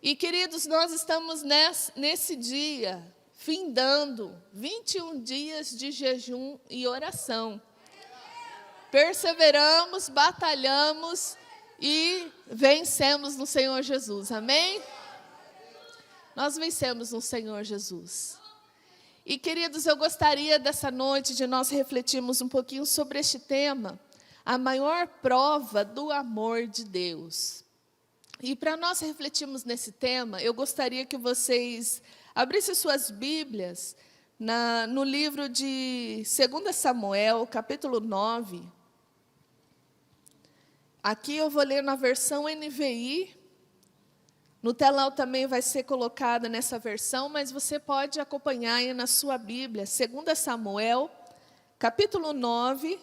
E, queridos, nós estamos nesse dia, findando 21 dias de jejum e oração. Perseveramos, batalhamos e vencemos no Senhor Jesus, amém? Nós vencemos no Senhor Jesus. E, queridos, eu gostaria dessa noite de nós refletirmos um pouquinho sobre este tema, a maior prova do amor de Deus. E para nós refletirmos nesse tema, eu gostaria que vocês abrissem suas Bíblias no livro de 2 Samuel, capítulo 9. Aqui eu vou ler na versão NVI. No telão também vai ser colocada nessa versão, mas você pode acompanhar aí na sua Bíblia, 2 Samuel, capítulo 9.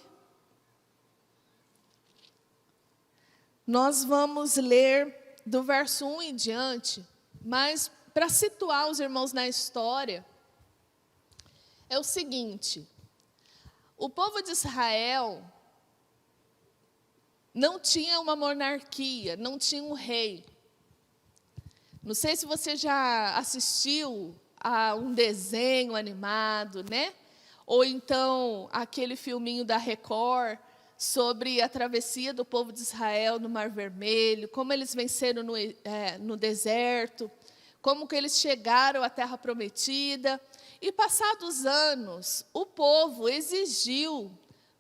Nós vamos ler do verso 1 em diante, mas para situar os irmãos na história, é o seguinte: o povo de Israel não tinha uma monarquia, não tinha um rei. Não sei se você já assistiu a um desenho animado, né? Ou então aquele filminho da Record sobre a travessia do povo de Israel no Mar Vermelho, como eles venceram no deserto, como que eles chegaram à Terra Prometida. E passados anos, o povo exigiu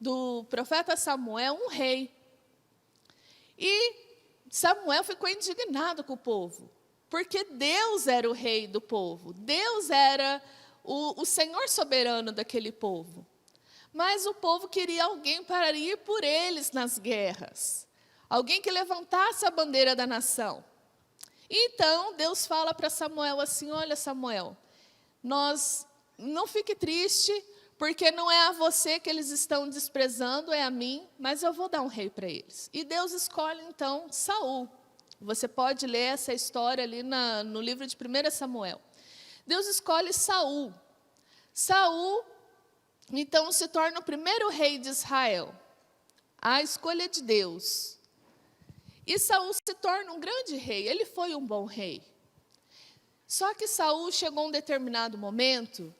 do profeta Samuel um rei. E Samuel ficou indignado com o povo, porque Deus era o rei do povo, Deus era o Senhor soberano daquele povo. Mas o povo queria alguém para ir por eles nas guerras, alguém que levantasse a bandeira da nação. Então Deus fala para Samuel assim: olha, Samuel, não fique triste, porque não é a você que eles estão desprezando, é a mim, mas eu vou dar um rei para eles. E Deus escolhe então Saul. Você pode ler essa história ali no livro de 1 Samuel. Deus escolhe Saul. Saul, então, se torna o primeiro rei de Israel. A escolha de Deus. E Saul se torna um grande rei. Ele foi um bom rei. Só que Saul chegou a um determinado momento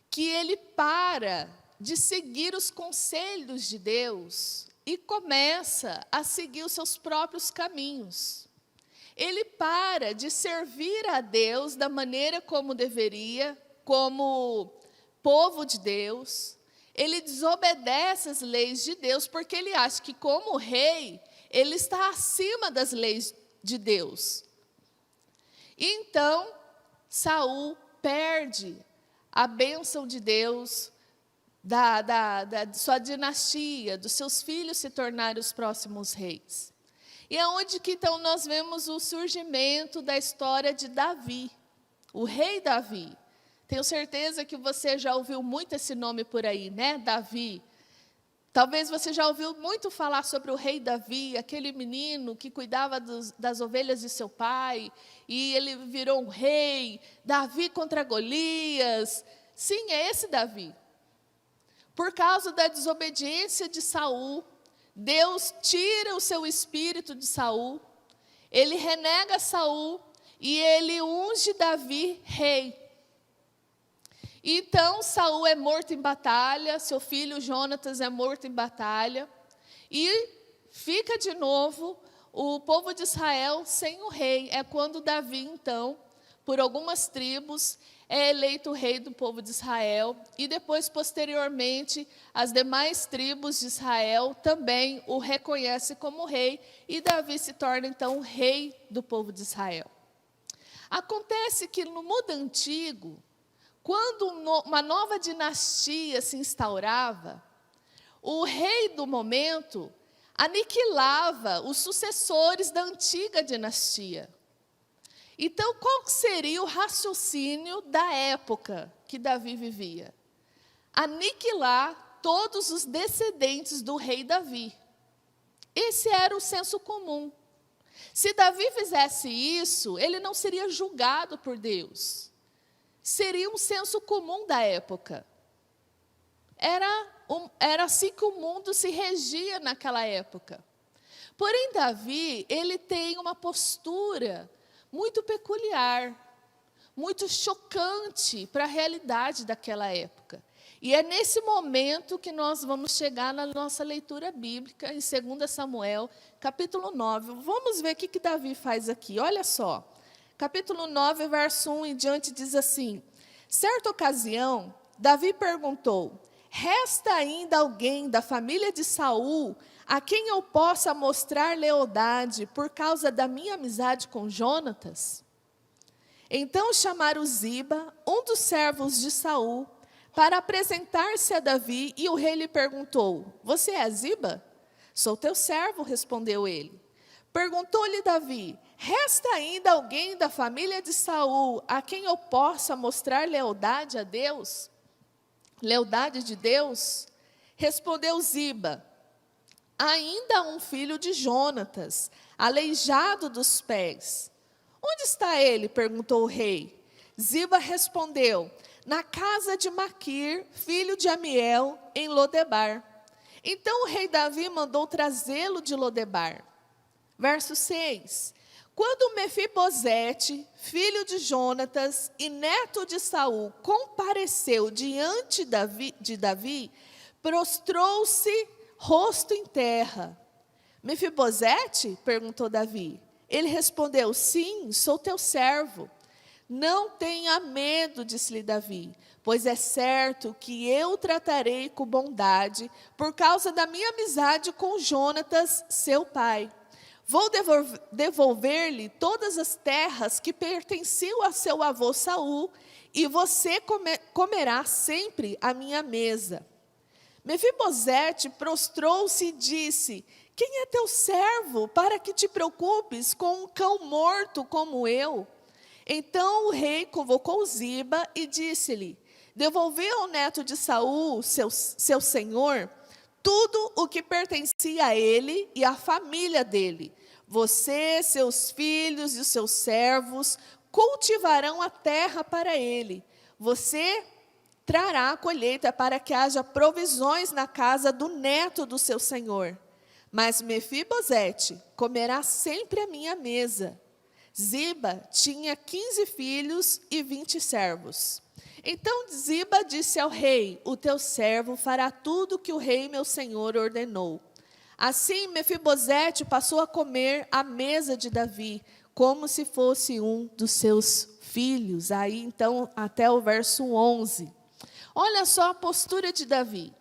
que ele para de seguir os conselhos de Deus e começa a seguir os seus próprios caminhos. Ele para de servir a Deus da maneira como deveria, como povo de Deus. Ele desobedece as leis de Deus, porque ele acha que, como rei, ele está acima das leis de Deus. Então, Saul perde a bênção de Deus, da sua dinastia, dos seus filhos se tornarem os próximos reis. E é onde que então nós vemos o surgimento da história de Davi, o rei Davi. Tenho certeza que você já ouviu muito esse nome por aí, né? Davi. Talvez você já ouviu muito falar sobre o rei Davi, aquele menino que cuidava das ovelhas de seu pai, e ele virou um rei, Davi contra Golias. Sim, é esse Davi. Por causa da desobediência de Saul, Deus tira o seu espírito de Saul, ele renega Saul e ele unge Davi rei. Então Saul é morto em batalha, seu filho Jonatas é morto em batalha, e fica de novo o povo de Israel sem o rei. É quando Davi, então, por algumas tribos, é eleito rei do povo de Israel, e depois, posteriormente, as demais tribos de Israel também o reconhecem como rei, e Davi se torna, então, rei do povo de Israel. Acontece que no mundo antigo, quando uma nova dinastia se instaurava, o rei do momento aniquilava os sucessores da antiga dinastia. Então, qual seria o raciocínio da época que Davi vivia? Aniquilar todos os descendentes do rei Davi. Esse era o senso comum. Se Davi fizesse isso, ele não seria julgado por Deus. Seria um senso comum da época. Era assim que o mundo se regia naquela época. Porém, Davi, ele tem uma postura muito peculiar, muito chocante para a realidade daquela época. E é nesse momento que nós vamos chegar na nossa leitura bíblica, em 2 Samuel, capítulo 9. Vamos ver o que Davi faz aqui. Olha só, capítulo 9, verso 1 em diante, diz assim: certa ocasião, Davi perguntou: resta ainda alguém da família de Saul a quem eu possa mostrar lealdade por causa da minha amizade com Jonatas? Então chamaram Ziba, um dos servos de Saul, para apresentar-se a Davi, e o rei lhe perguntou: você é Ziba? Sou teu servo, respondeu ele. Perguntou-lhe Davi: resta ainda alguém da família de Saul a quem eu possa mostrar lealdade a Deus? Lealdade de Deus? Respondeu Ziba: ainda um filho de Jonatas, aleijado dos pés. Onde está ele? Perguntou o rei. Ziba respondeu: na casa de Maquir, filho de Amiel, em Lodebar. Então o rei Davi mandou trazê-lo de Lodebar. Verso 6. Quando Mefibosete, filho de Jonatas e neto de Saul, compareceu diante de Davi, prostrou-se rosto em terra. Mefibosete? Perguntou Davi. Ele respondeu: sim, sou teu servo. Não tenha medo, disse-lhe Davi, pois é certo que eu o tratarei com bondade por causa da minha amizade com Jonatas, seu pai. Vou devolver-lhe todas as terras que pertenciam a seu avô Saul, e você comerá sempre à minha mesa. Mefibosete prostrou-se e disse: quem é teu servo para que te preocupes com um cão morto como eu? Então o rei convocou Ziba e disse-lhe: devolveu ao neto de Saul, seu senhor, tudo o que pertencia a ele e à família dele. Você, seus filhos e os seus servos cultivarão a terra para ele. Você trará a colheita para que haja provisões na casa do neto do seu senhor. Mas Mefibosete comerá sempre à minha mesa. Ziba tinha 15 filhos e 20 servos. Então Ziba disse ao rei: o teu servo fará tudo o que o rei meu senhor ordenou. Assim Mefibosete passou a comer à mesa de Davi, como se fosse um dos seus filhos. Aí então até o verso 11. Olha só a postura de Davi.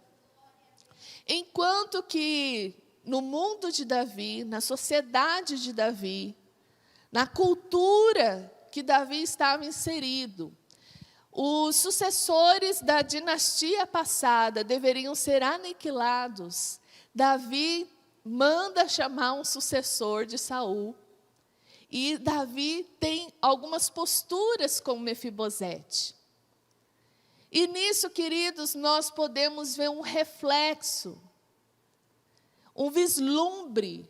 Enquanto que no mundo de Davi, na sociedade de Davi, na cultura que Davi estava inserido, os sucessores da dinastia passada deveriam ser aniquilados. Davi manda chamar um sucessor de Saul. E Davi tem algumas posturas com Mefibosete. E nisso, queridos, nós podemos ver um reflexo, um vislumbre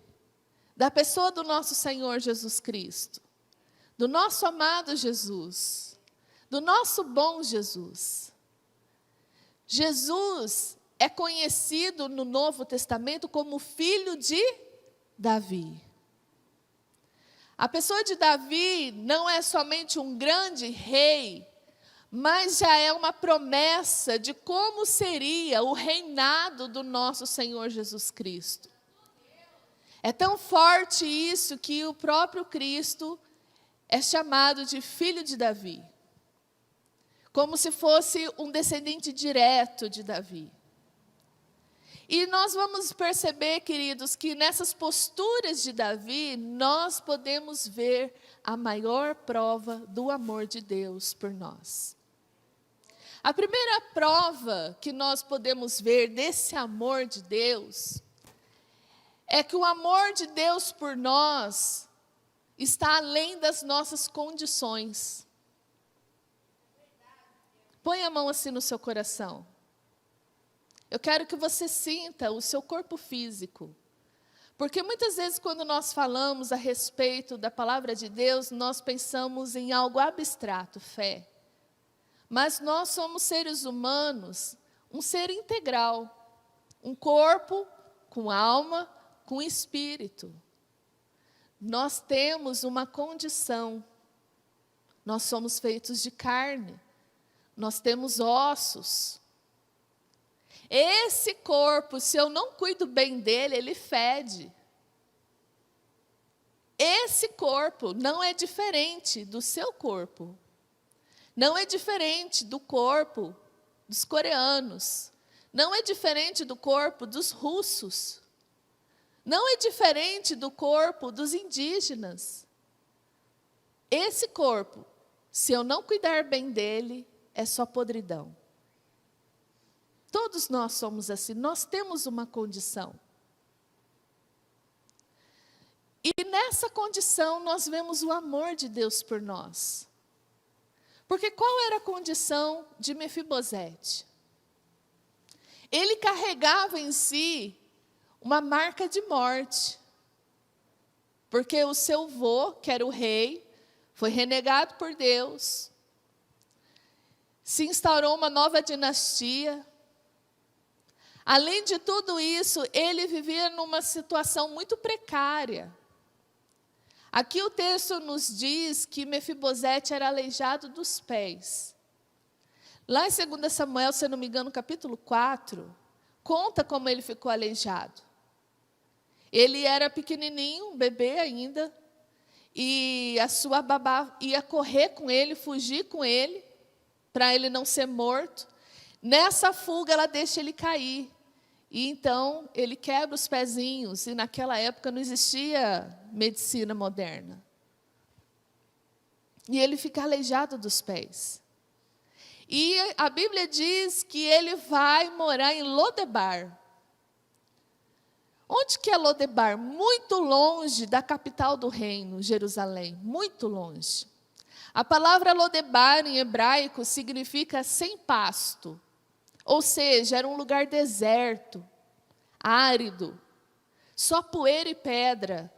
da pessoa do nosso Senhor Jesus Cristo, do nosso amado Jesus, do nosso bom Jesus. Jesus é conhecido no Novo Testamento como filho de Davi. A pessoa de Davi não é somente um grande rei, mas já é uma promessa de como seria o reinado do nosso Senhor Jesus Cristo. É tão forte isso que o próprio Cristo é chamado de filho de Davi, como se fosse um descendente direto de Davi. E nós vamos perceber, queridos, que nessas posturas de Davi, nós podemos ver a maior prova do amor de Deus por nós. A primeira prova que nós podemos ver desse amor de Deus é que o amor de Deus por nós está além das nossas condições. Põe a mão assim no seu coração. Eu quero que você sinta o seu corpo físico. Porque muitas vezes quando nós falamos a respeito da palavra de Deus, nós pensamos em algo abstrato, fé. Mas nós somos seres humanos, um ser integral. Um corpo com alma, com espírito. Nós temos uma condição. Nós somos feitos de carne. Nós temos ossos. Esse corpo, se eu não cuido bem dele, ele fede. Esse corpo não é diferente do seu corpo. Não é diferente do corpo dos coreanos. Não é diferente do corpo dos russos. Não é diferente do corpo dos indígenas. Esse corpo, se eu não cuidar bem dele, é só podridão. Todos nós somos assim, nós temos uma condição. E nessa condição nós vemos o amor de Deus por nós. Porque qual era a condição de Mefibosete? Ele carregava em si uma marca de morte. Porque o seu avô, que era o rei, foi renegado por Deus. Se instaurou uma nova dinastia. Além de tudo isso, ele vivia numa situação muito precária. Aqui o texto nos diz que Mefibosete era aleijado dos pés. Lá em 2 Samuel, se eu não me engano, capítulo 4, conta como ele ficou aleijado. Ele era pequenininho, um bebê ainda, e a sua babá ia correr com ele, fugir com ele, para ele não ser morto. Nessa fuga, ela deixa ele cair. E então, ele quebra os pezinhos, e naquela época não existia medicina moderna. E ele fica aleijado dos pés. E a Bíblia diz que ele vai morar em Lodebar. Onde que é Lodebar? Muito longe da capital do reino, Jerusalém, muito longe. A palavra Lodebar em hebraico significa sem pasto. Ou seja, era um lugar deserto, árido, só poeira e pedra.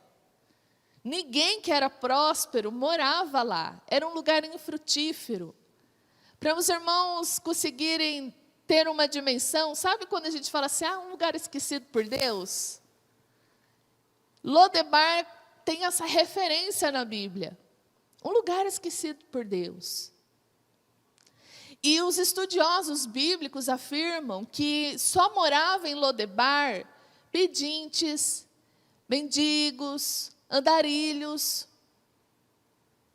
Ninguém que era próspero morava lá, era um lugar infrutífero. Para os irmãos conseguirem ter uma dimensão, sabe quando a gente fala assim, um lugar esquecido por Deus? Lodebar tem essa referência na Bíblia, um lugar esquecido por Deus. E os estudiosos bíblicos afirmam que só moravam em Lodebar pedintes, mendigos, andarilhos,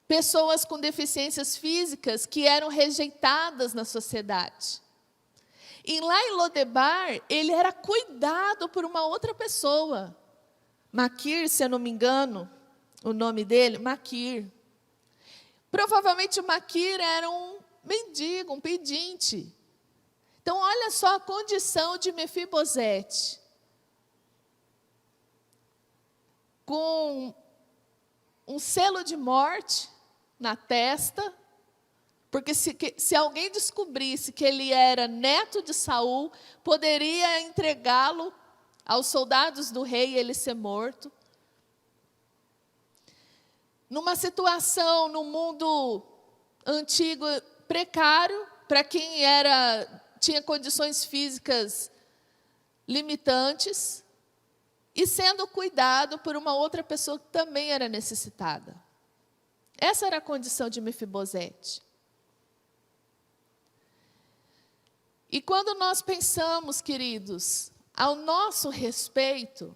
pessoas com deficiências físicas que eram rejeitadas na sociedade. E lá em Lodebar, ele era cuidado por uma outra pessoa. Maquir, se eu não me engano, o nome dele, Maquir. Provavelmente o Maquir era um mendigo, um pedinte. Então, olha só a condição de Mefibosete. Com um selo de morte na testa, porque se alguém descobrisse que ele era neto de Saul, poderia entregá-lo aos soldados do rei e ele ser morto. Numa situação no mundo antigo precário, para quem tinha condições físicas limitantes, e sendo cuidado por uma outra pessoa que também era necessitada. Essa era a condição de Mefibosete. E quando nós pensamos, queridos, ao nosso respeito,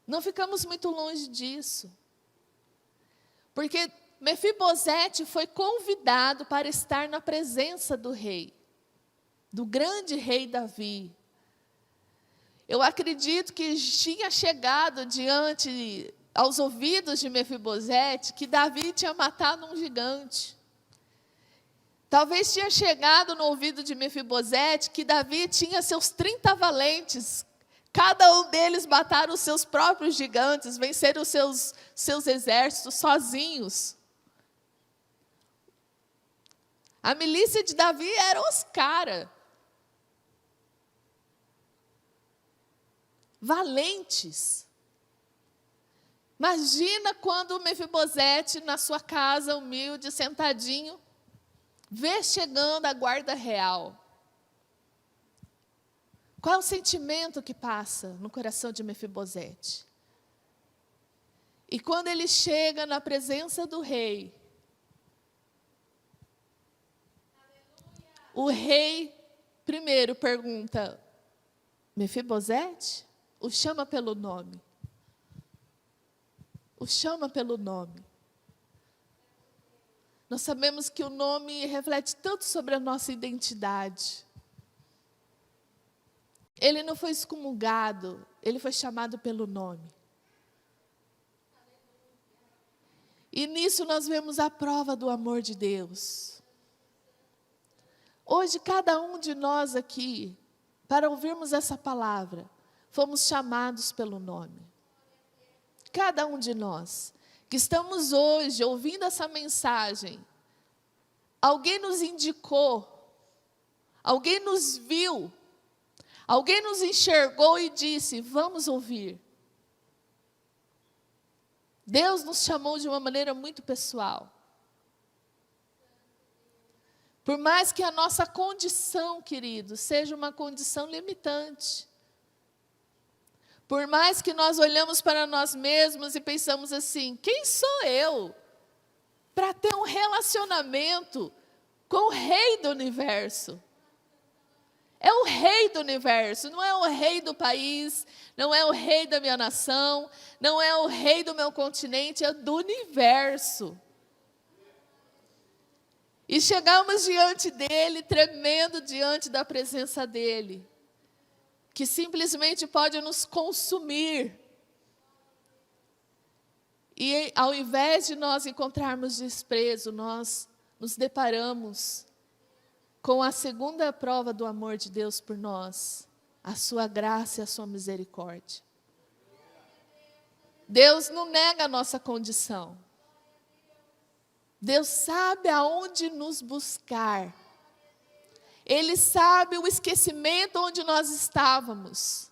não ficamos muito longe disso. Porque Mefibosete foi convidado para estar na presença do rei, do grande rei Davi. Eu acredito que tinha chegado diante aos ouvidos de Mefibosete que Davi tinha matado um gigante. Talvez tinha chegado no ouvido de Mefibosete que Davi tinha seus 30 valentes. Cada um deles mataram os seus próprios gigantes, venceram os seus exércitos sozinhos. A milícia de Davi eram os caras. Valentes. Imagina quando Mefibosete, na sua casa humilde, sentadinho, vê chegando a guarda real. Qual é o sentimento que passa no coração de Mefibosete? E quando ele chega na presença do rei, o rei primeiro pergunta: Mefibosete? O chama pelo nome. O chama pelo nome. Nós sabemos que o nome reflete tanto sobre a nossa identidade. Ele não foi excomungado, ele foi chamado pelo nome. E nisso nós vemos a prova do amor de Deus. Hoje, cada um de nós aqui, para ouvirmos essa palavra, fomos chamados pelo nome. Cada um de nós, que estamos hoje ouvindo essa mensagem, alguém nos indicou, alguém nos viu, alguém nos enxergou e disse: vamos ouvir. Deus nos chamou de uma maneira muito pessoal. Por mais que a nossa condição, querido, seja uma condição limitante. Por mais que nós olhamos para nós mesmos e pensamos assim: quem sou eu para ter um relacionamento com o Rei do Universo? É o Rei do Universo, não é o rei do país, não é o rei da minha nação, não é o rei do meu continente, é do universo. E chegamos diante dele, tremendo diante da presença dele, que simplesmente pode nos consumir. E ao invés de nós encontrarmos desprezo, nós nos deparamos com a segunda prova do amor de Deus por nós, a sua graça e a sua misericórdia. Deus não nega a nossa condição. Deus sabe aonde nos buscar. Ele sabe o esquecimento onde nós estávamos.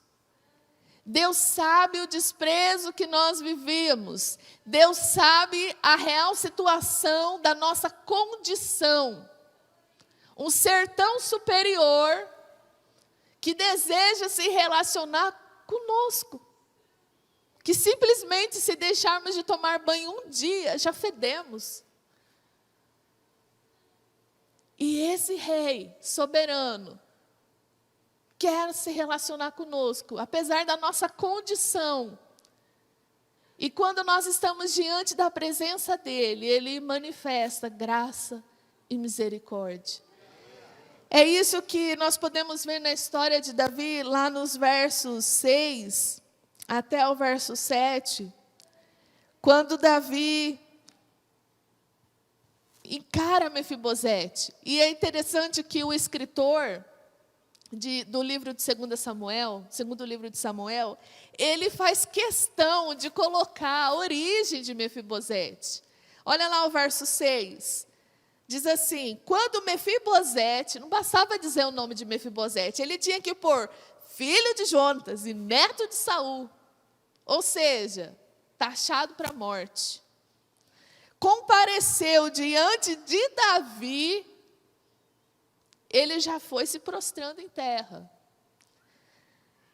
Deus sabe o desprezo que nós vivíamos. Deus sabe a real situação da nossa condição. Um ser tão superior que deseja se relacionar conosco. Que simplesmente, se deixarmos de tomar banho um dia, já fedemos. E esse Rei soberano quer se relacionar conosco, apesar da nossa condição. E quando nós estamos diante da presença dEle, Ele manifesta graça e misericórdia. É isso que nós podemos ver na história de Davi, lá nos versos 6 até o verso 7, quando Davi encara Mefibosete. E é interessante que o escritor do livro de segundo livro de Samuel, ele faz questão de colocar a origem de Mefibosete. Olha lá o verso 6. Diz assim: quando Mefibosete, não bastava dizer o nome de Mefibosete, ele tinha que pôr filho de Jonatas e neto de Saul, ou seja, taxado para a morte. Compareceu diante de Davi, ele já foi se prostrando em terra.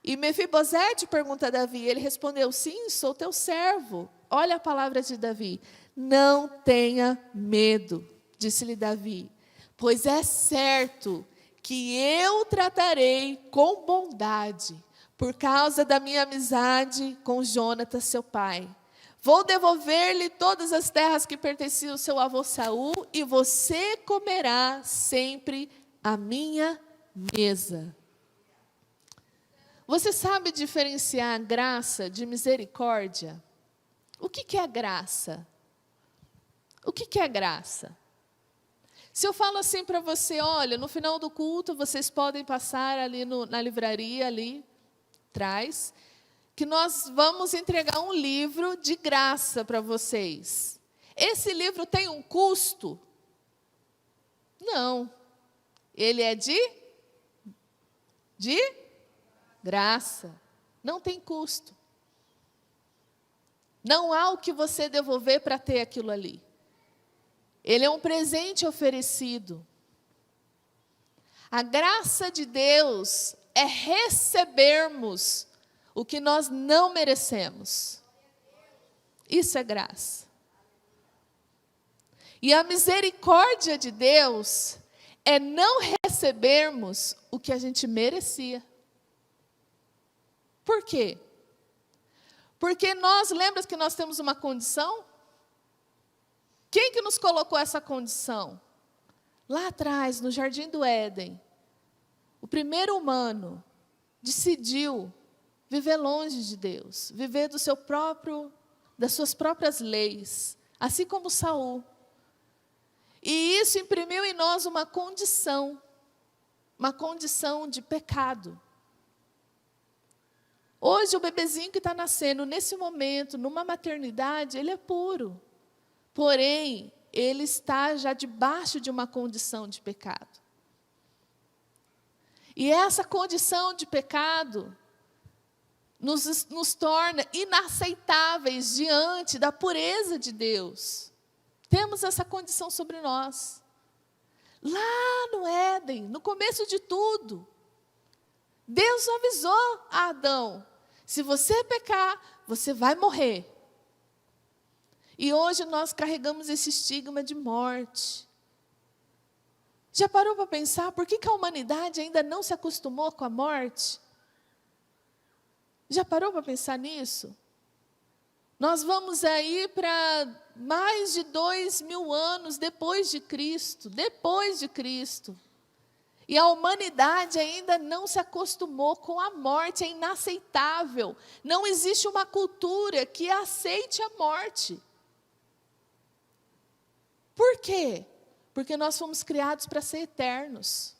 E Mefibosete pergunta a Davi, ele respondeu: sim, sou teu servo. Olha a palavra de Davi: não tenha medo, disse-lhe Davi, pois é certo que eu tratarei com bondade, por causa da minha amizade com Jonatas, seu pai. Vou devolver-lhe todas as terras que pertenciam ao seu avô Saul, e você comerá sempre à minha mesa. Você sabe diferenciar graça de misericórdia? O que é graça? O que é graça? Se eu falo assim para você: olha, no final do culto vocês podem passar ali na livraria, ali atrás, que nós vamos entregar um livro de graça para vocês. Esse livro tem um custo? Não. Ele é de graça. Não tem custo. Não há o que você devolver para ter aquilo ali. Ele é um presente oferecido. A graça de Deus é recebermos o que nós não merecemos. Isso é graça. E a misericórdia de Deus é não recebermos o que a gente merecia. Por quê? Porque lembra que nós temos uma condição? Quem que nos colocou essa condição? Lá atrás, no Jardim do Éden, o primeiro humano decidiu viver longe de Deus, viver das suas próprias leis, assim como Saul. E isso imprimiu em nós uma condição de pecado. Hoje o bebezinho que está nascendo, nesse momento, numa maternidade, ele é puro. Porém, ele está já debaixo de uma condição de pecado. E essa condição de pecado nos torna inaceitáveis diante da pureza de Deus. Temos essa condição sobre nós. Lá no Éden, no começo de tudo, Deus avisou a Adão: se você pecar, você vai morrer. E hoje nós carregamos esse estigma de morte. Já parou para pensar por que a humanidade ainda não se acostumou com a morte? Já parou para pensar nisso? Nós vamos aí para mais de 2000 anos depois de Cristo. E a humanidade ainda não se acostumou com a morte, é inaceitável. Não existe uma cultura que aceite a morte. Por quê? Porque nós fomos criados para ser eternos.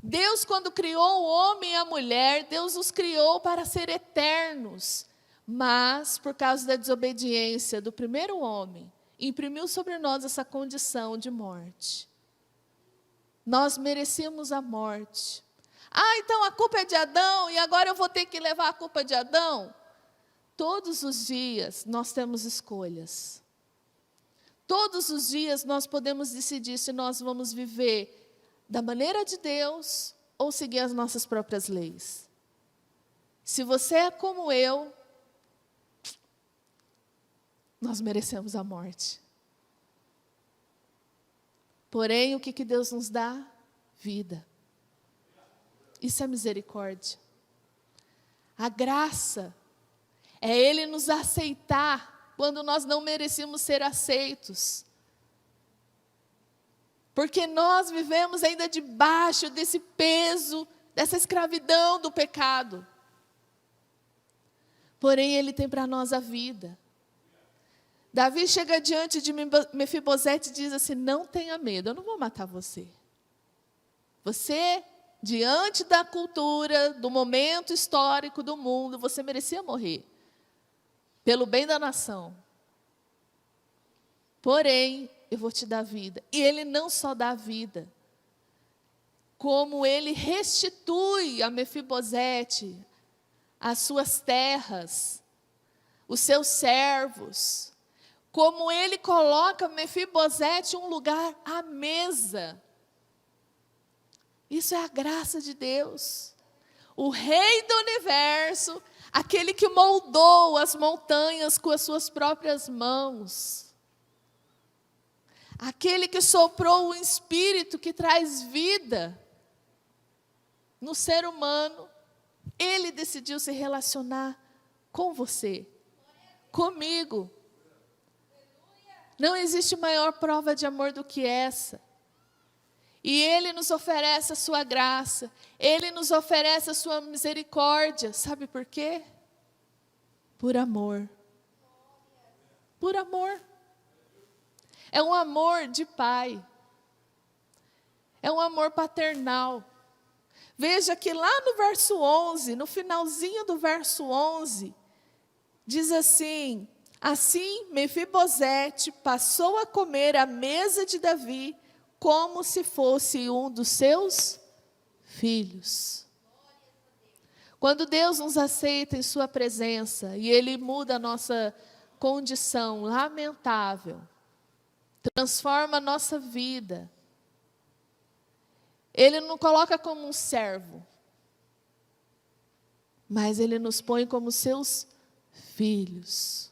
Deus, quando criou o homem e a mulher, Deus os criou para ser eternos. Mas, por causa da desobediência do primeiro homem, imprimiu sobre nós essa condição de morte. Nós merecíamos a morte. Então a culpa é de Adão e agora eu vou ter que levar a culpa de Adão? Todos os dias nós temos escolhas. Todos os dias nós podemos decidir se nós vamos viver da maneira de Deus ou seguir as nossas próprias leis. Se você é como eu, nós merecemos a morte. Porém, o que Deus nos dá? Vida. Isso é misericórdia. A graça é Ele nos aceitar quando nós não merecíamos ser aceitos. Porque nós vivemos ainda debaixo desse peso, dessa escravidão do pecado. Porém, Ele tem para nós a vida. Davi chega diante de Mefibosete e diz assim: não tenha medo, eu não vou matar você. Você, diante da cultura, do momento histórico do mundo, você merecia morrer. Pelo bem da nação. Porém, eu vou te dar vida. E Ele não só dá vida, como Ele restitui a Mefibosete as suas terras, os seus servos, como Ele coloca Mefibosete em um lugar à mesa. Isso é a graça de Deus. O Rei do Universo, aquele que moldou as montanhas com as suas próprias mãos, aquele que soprou o Espírito que traz vida no ser humano, Ele decidiu se relacionar com você, comigo. Não existe maior prova de amor do que essa. E Ele nos oferece a sua graça, Ele nos oferece a sua misericórdia. Sabe por quê? Por amor. Por amor. É um amor de pai. É um amor paternal. Veja que lá no verso 11, no finalzinho do verso 11, diz assim: assim Mefibosete passou a comer à mesa de Davi como se fosse um dos seus filhos. Quando Deus nos aceita em sua presença e Ele muda a nossa condição lamentável, transforma a nossa vida, Ele não coloca como um servo, mas Ele nos põe como seus filhos.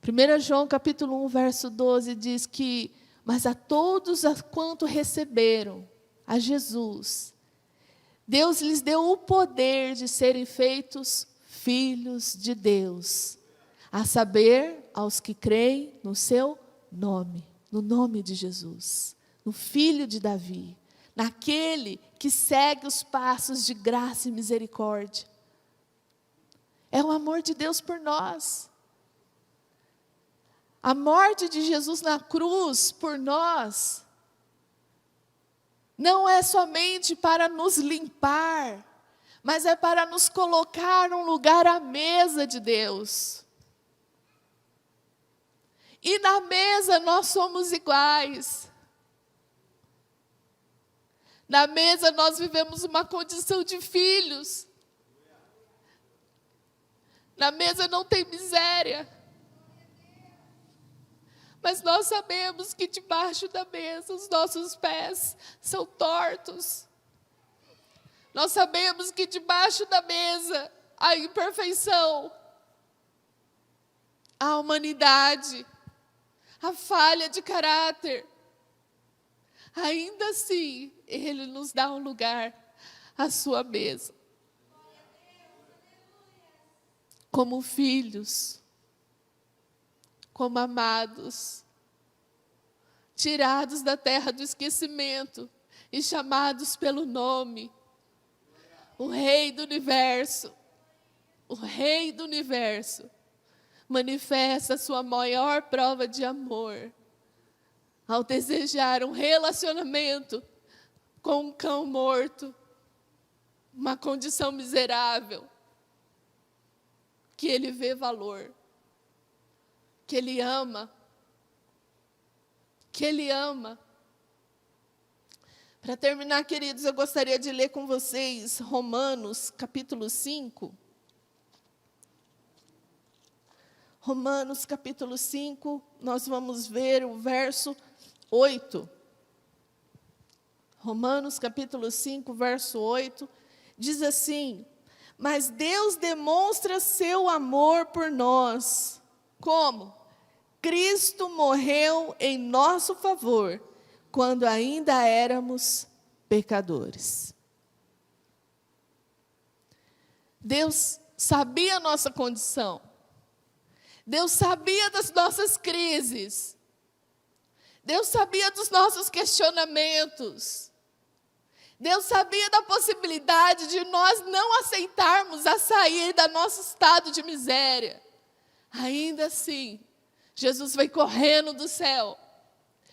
1 João capítulo 1, verso 12 diz que: mas a todos quanto receberam a Jesus, Deus lhes deu o poder de serem feitos filhos de Deus, a saber, aos que creem no seu nome, no nome de Jesus, no Filho de Davi, naquele que segue os passos de graça e misericórdia. É o amor de Deus por nós. A morte de Jesus na cruz por nós não é somente para nos limpar, mas é para nos colocar num lugar à mesa de Deus. E na mesa nós somos iguais. Na mesa nós vivemos uma condição de filhos. Na mesa não tem miséria. Mas nós sabemos que debaixo da mesa os nossos pés são tortos. Nós sabemos que debaixo da mesa há imperfeição, a humanidade, a falha de caráter. Ainda assim, Ele nos dá um lugar à sua mesa. Como filhos, como amados, tirados da terra do esquecimento e chamados pelo nome. O Rei do Universo, manifesta a sua maior prova de amor ao desejar um relacionamento com um cão morto, uma condição miserável, que Ele vê valor, que Ele ama, Para terminar, queridos, eu gostaria de ler com vocês Romanos, capítulo 5. Romanos, capítulo 5, nós vamos ver o verso 8. Romanos, capítulo 5, verso 8, diz assim: mas Deus demonstra seu amor por nós. Como? Cristo morreu em nosso favor, quando ainda éramos pecadores. Deus sabia a nossa condição. Deus sabia das nossas crises. Deus sabia dos nossos questionamentos. Deus sabia da possibilidade de nós não aceitarmos a sair do nosso estado de miséria. Ainda assim, Jesus veio correndo do céu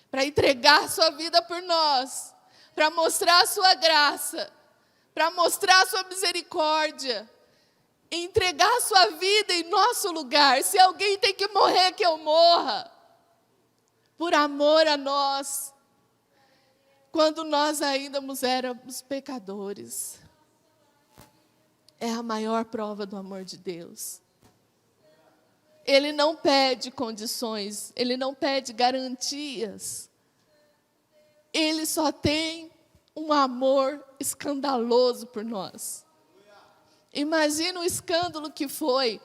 para entregar sua vida por nós, para mostrar a sua graça, para mostrar a sua misericórdia, e entregar a sua vida em nosso lugar. Se alguém tem que morrer, que eu morra, por amor a nós, quando nós ainda éramos pecadores. É a maior prova do amor de Deus. Ele não pede condições, Ele não pede garantias. Ele só tem um amor escandaloso por nós. Imagina o escândalo que foi,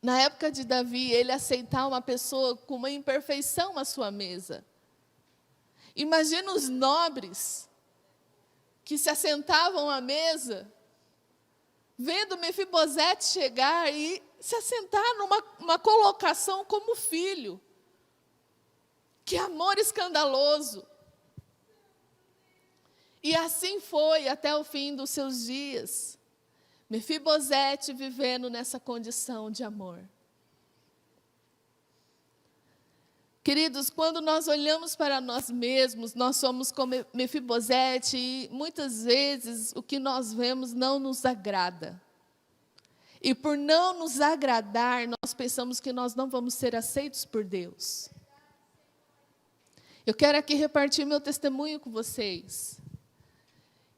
na época de Davi, ele aceitar uma pessoa com uma imperfeição à sua mesa. Imagina os nobres que se assentavam à mesa, vendo Mefibosete chegar e se assentar numa colocação como filho. Que amor escandaloso. E assim foi até o fim dos seus dias. Mefibosete vivendo nessa condição de amor. Queridos, quando nós olhamos para nós mesmos, nós somos como Mefibosete e muitas vezes o que nós vemos não nos agrada. E por não nos agradar, nós pensamos que nós não vamos ser aceitos por Deus. Eu quero aqui repartir meu testemunho com vocês.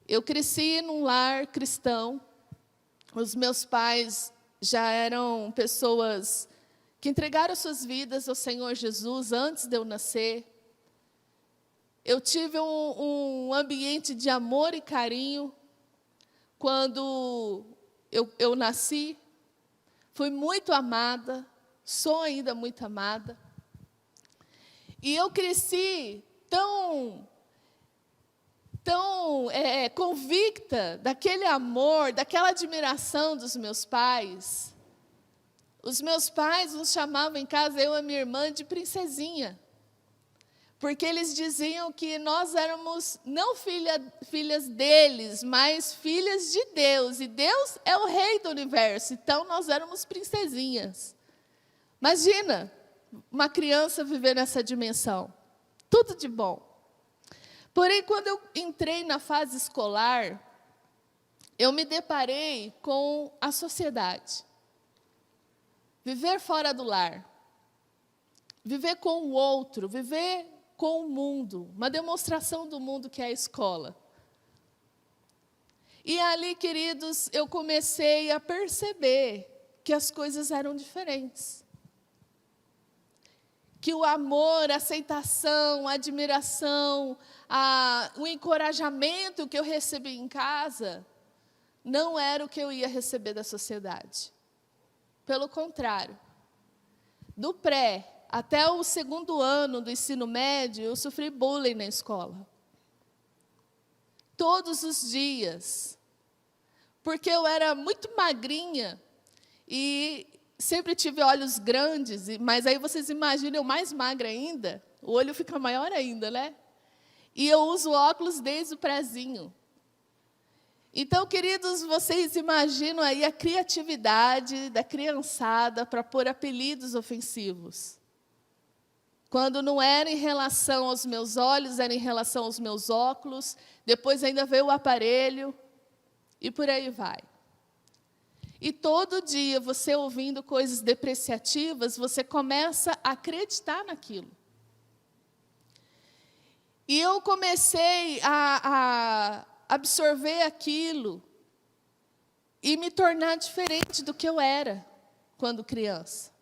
Eu cresci num lar cristão. Os meus pais já eram pessoas que entregaram suas vidas ao Senhor Jesus antes de eu nascer. Eu tive um ambiente de amor e carinho quando eu nasci. Fui muito amada, sou ainda muito amada. E eu cresci tão convicta daquele amor, daquela admiração dos meus pais. Os meus pais nos chamavam em casa, eu e a minha irmã, de princesinha. Porque eles diziam que nós éramos não filhas deles, mas filhas de Deus. E Deus é o rei do universo, então nós éramos princesinhas. Imagina uma criança viver nessa dimensão. Tudo de bom. Porém, quando eu entrei na fase escolar, eu me deparei com a sociedade. Viver fora do lar. Viver com o outro, viver com o mundo, uma demonstração do mundo que é a escola. E ali, queridos, eu comecei a perceber que as coisas eram diferentes. Que o amor, a aceitação, a admiração, o encorajamento que eu recebi em casa, não era o que eu ia receber da sociedade. Pelo contrário, do pré até o 2º ano do ensino médio, eu sofri bullying na escola. Todos os dias. Porque eu era muito magrinha e sempre tive olhos grandes, mas aí vocês imaginam eu mais magra ainda, o olho fica maior ainda, né? E eu uso óculos desde o prézinho. Então, queridos, vocês imaginam aí a criatividade da criançada para pôr apelidos ofensivos. Quando não era em relação aos meus olhos, era em relação aos meus óculos, depois ainda veio o aparelho, e por aí vai. E todo dia, você ouvindo coisas depreciativas, você começa a acreditar naquilo. E eu comecei a absorver aquilo e me tornar diferente do que eu era quando criança.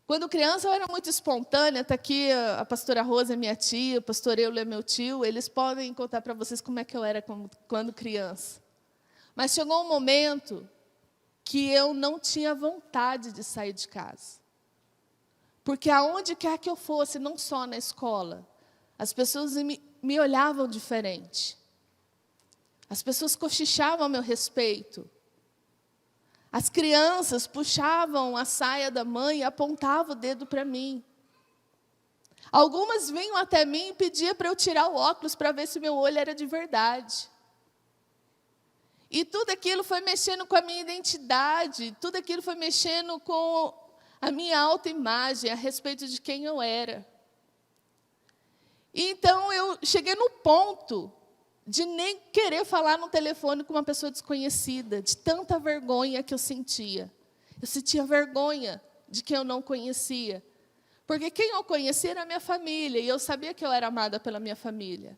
Quando criança, eu era muito espontânea. Está aqui a pastora Rosa, minha tia, o pastor Euler é meu tio. Eles podem contar para vocês como é que eu era quando criança. Mas chegou um momento que eu não tinha vontade de sair de casa. Porque aonde quer que eu fosse, não só na escola, as pessoas me olhavam diferente. As pessoas cochichavam a meu respeito. As crianças puxavam a saia da mãe e apontavam o dedo para mim. Algumas vinham até mim e pediam para eu tirar o óculos para ver se meu olho era de verdade. E tudo aquilo foi mexendo com a minha identidade, tudo aquilo foi mexendo com a minha autoimagem a respeito de quem eu era. E então eu cheguei no ponto de nem querer falar no telefone com uma pessoa desconhecida, de tanta vergonha que eu sentia. Eu sentia vergonha de quem eu não conhecia. Porque quem eu conhecia era a minha família, e eu sabia que eu era amada pela minha família.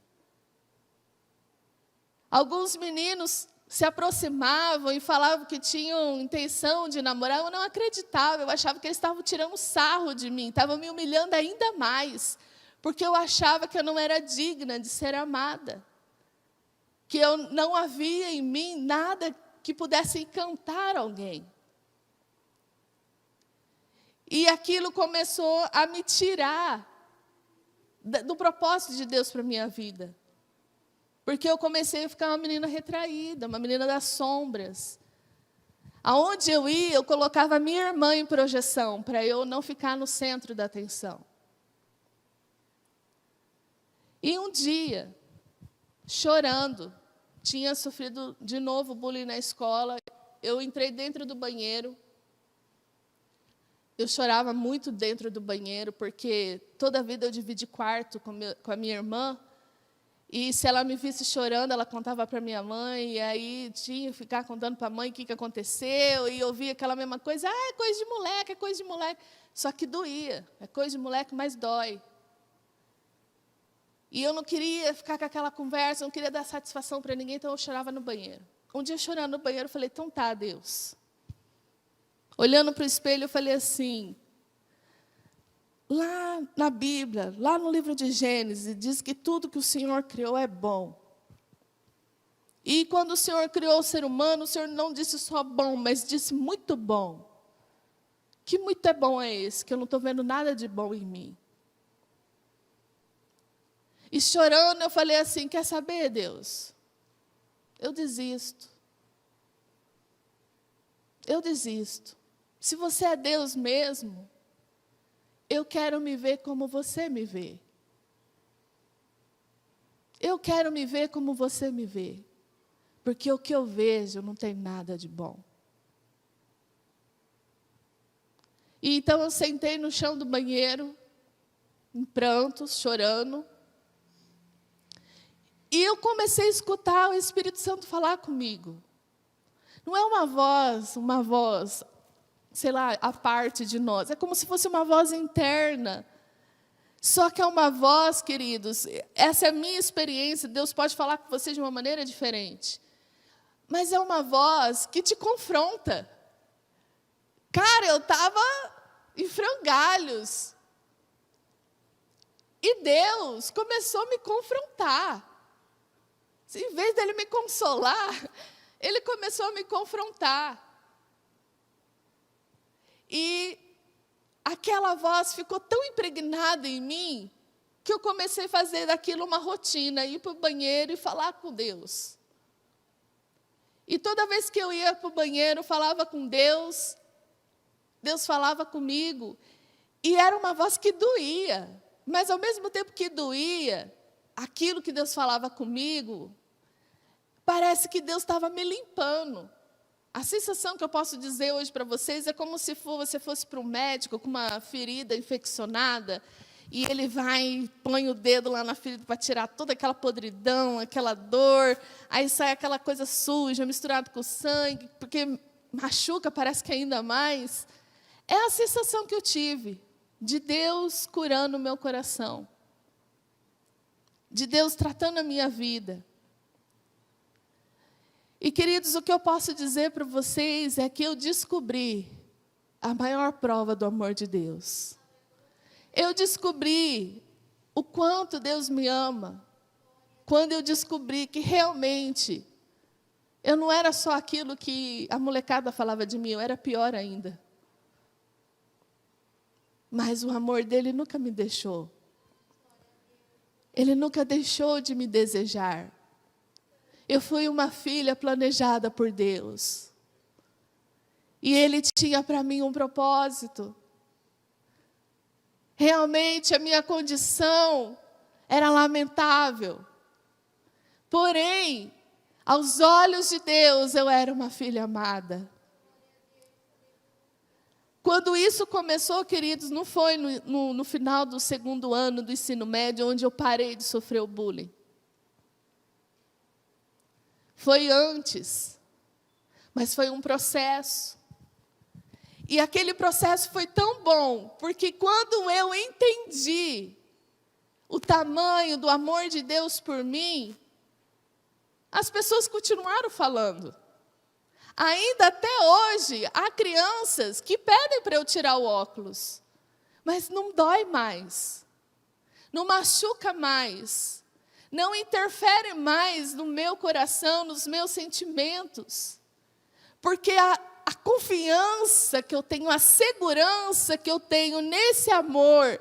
Alguns meninos se aproximavam e falavam que tinham intenção de namorar, eu não acreditava, eu achava que eles estavam tirando sarro de mim, estavam me humilhando ainda mais, porque eu achava que eu não era digna de ser amada. Que eu não havia em mim nada que pudesse encantar alguém. E aquilo começou a me tirar do propósito de Deus para a minha vida. Porque eu comecei a ficar uma menina retraída, uma menina das sombras. Aonde eu ia, eu colocava a minha irmã em projeção, para eu não ficar no centro da atenção. E um dia, chorando, tinha sofrido de novo bullying na escola, eu entrei dentro do banheiro. Eu chorava muito dentro do banheiro, porque toda a vida eu dividi quarto com a minha irmã, e se ela me visse chorando, ela contava para minha mãe, e aí tinha que ficar contando para a mãe o que aconteceu, e eu via aquela mesma coisa, é coisa de moleque, é coisa de moleque. Só que doía, é coisa de moleque, mas dói. E eu não queria ficar com aquela conversa, não queria dar satisfação para ninguém, então eu chorava no banheiro. Um dia, chorando no banheiro, eu falei, então tá, Deus. Olhando para o espelho, eu falei assim, lá na Bíblia, lá no livro de Gênesis, diz que tudo que o Senhor criou é bom. E quando o Senhor criou o ser humano, o Senhor não disse só bom, mas disse muito bom. Que muito é bom é esse, que eu não estou vendo nada de bom em mim. E chorando, eu falei assim, quer saber, Deus? Eu desisto. Eu desisto. Se você é Deus mesmo, eu quero me ver como você me vê. Eu quero me ver como você me vê. Porque o que eu vejo não tem nada de bom. E então eu sentei no chão do banheiro, em prantos, chorando. E eu comecei a escutar o Espírito Santo falar comigo. Não é uma voz, sei lá, a parte de nós. É como se fosse uma voz interna. Só que é uma voz, queridos, essa é a minha experiência, Deus pode falar com você de uma maneira diferente. Mas é uma voz que te confronta. Cara, eu estava em frangalhos. E Deus começou a me confrontar. Em vez dele me consolar, ele começou a me confrontar. E aquela voz ficou tão impregnada em mim, que eu comecei a fazer daquilo uma rotina, ir para o banheiro e falar com Deus. E toda vez que eu ia para o banheiro, falava com Deus, Deus falava comigo, e era uma voz que doía, mas ao mesmo tempo que doía, aquilo que Deus falava comigo, parece que Deus estava me limpando. A sensação que eu posso dizer hoje para vocês é como se você fosse para um médico com uma ferida infeccionada, e ele vai e põe o dedo lá na ferida para tirar toda aquela podridão, aquela dor, aí sai aquela coisa suja, misturada com sangue, porque machuca, parece que ainda mais. É a sensação que eu tive de Deus curando o meu coração, de Deus tratando a minha vida. E, queridos, o que eu posso dizer para vocês é que eu descobri a maior prova do amor de Deus. Eu descobri o quanto Deus me ama, quando eu descobri que realmente eu não era só aquilo que a molecada falava de mim, eu era pior ainda. Mas o amor dele nunca me deixou. Ele nunca deixou de me desejar. Eu fui uma filha planejada por Deus. E Ele tinha para mim um propósito. Realmente a minha condição era lamentável. Porém, aos olhos de Deus, eu era uma filha amada. Quando isso começou, queridos, não foi no final do 2º ano do ensino médio, onde eu parei de sofrer o bullying. Foi antes, mas foi um processo. E aquele processo foi tão bom, porque quando eu entendi o tamanho do amor de Deus por mim, as pessoas continuaram falando. Ainda até hoje, há crianças que pedem para eu tirar o óculos, mas não dói mais, não machuca mais, não interfere mais no meu coração, nos meus sentimentos, porque a confiança que eu tenho, a segurança que eu tenho nesse amor,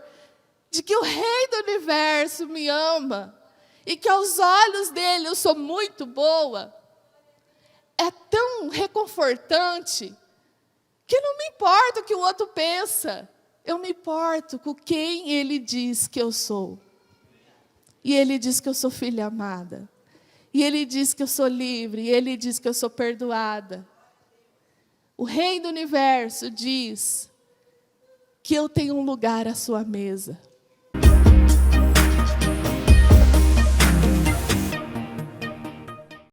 de que o Rei do Universo me ama, e que aos olhos dele eu sou muito boa, é tão reconfortante, que não me importa o que o outro pensa, eu me importo com quem ele diz que eu sou. E Ele diz que eu sou filha amada. E Ele diz que eu sou livre. E Ele diz que eu sou perdoada. O Rei do Universo diz que eu tenho um lugar à sua mesa.